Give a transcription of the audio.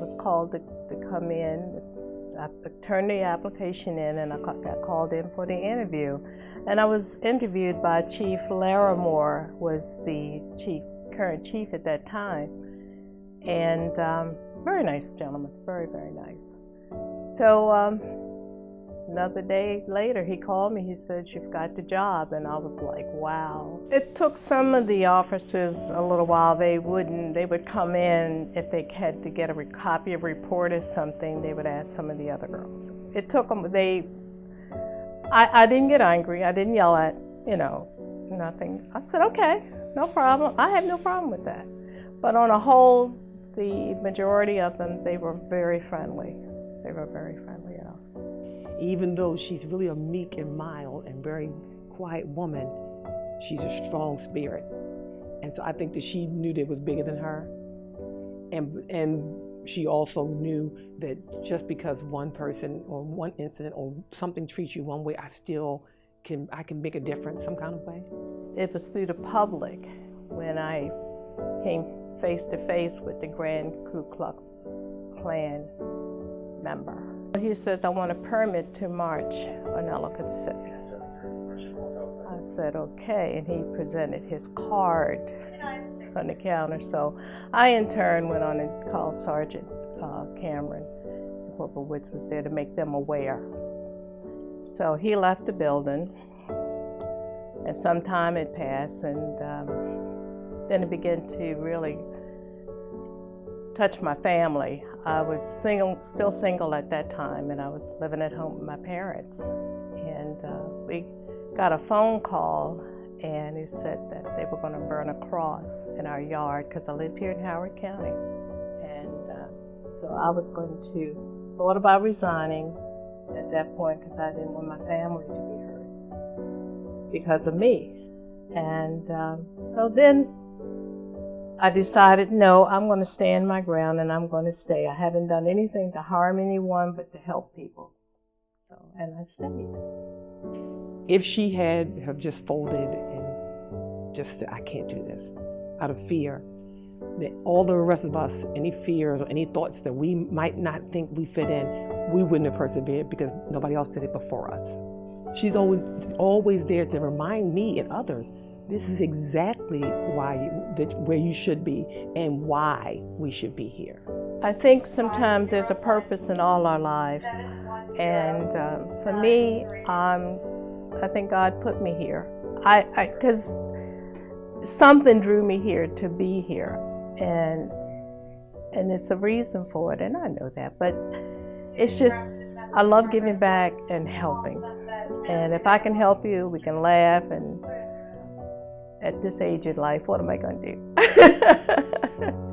was called to come in. I turned the application in and I got called in for the interview. And I was interviewed by Chief Larimore, was the current chief at that time. And very nice gentleman, very, very nice. So another day later, he called me, he said, "You've got the job." And I was like, wow. It took some of the officers a little while. They would come in, if they had to get a copy of a report or something, they would ask some of the other girls. It took them, I didn't get angry, I didn't yell at, nothing. I said, okay, no problem. I had no problem with that. But on a whole, the majority of them, they were very friendly. They were very friendly enough. Even though she's really a meek and mild and very quiet woman, she's a strong spirit. And so I think that she knew that it was bigger than her. And she also knew that just because one person or one incident or something treats you one way, I can make a difference some kind of way. It was through the public when I came face to face with the Grand Ku Klux Klan member. He says, "I want a permit to march on Ellicott City." I said, okay, and he presented his card on the counter. So I in turn went on and called Sergeant Cameron. Corporal Woods was there to make them aware. So he left the building, and some time had passed, and then it began to really touch my family. I was still single at that time, and I was living at home with my parents. And we got a phone call, and he said that they were going to burn a cross in our yard because I lived here in Howard County. And so I was thought about resigning at that point because I didn't want my family to be hurt because of me. And so then I decided, no, I'm going to stand my ground and I'm going to stay. I haven't done anything to harm anyone but to help people. And I stayed. If she have just folded and just said, "I can't do this," out of fear, that all the rest of us, any fears or any thoughts that we might not think we fit in, we wouldn't have persevered because nobody else did it before us. She's always there to remind me and others, this is exactly where you should be and why we should be here. I think sometimes there's a purpose in all our lives. And for me, I think God put me here. Because something drew me here to be here. And it's a reason for it, and I know that. But it's just, I love giving back and helping. And if I can help you, we can laugh. And at this age of life, what am I going to do?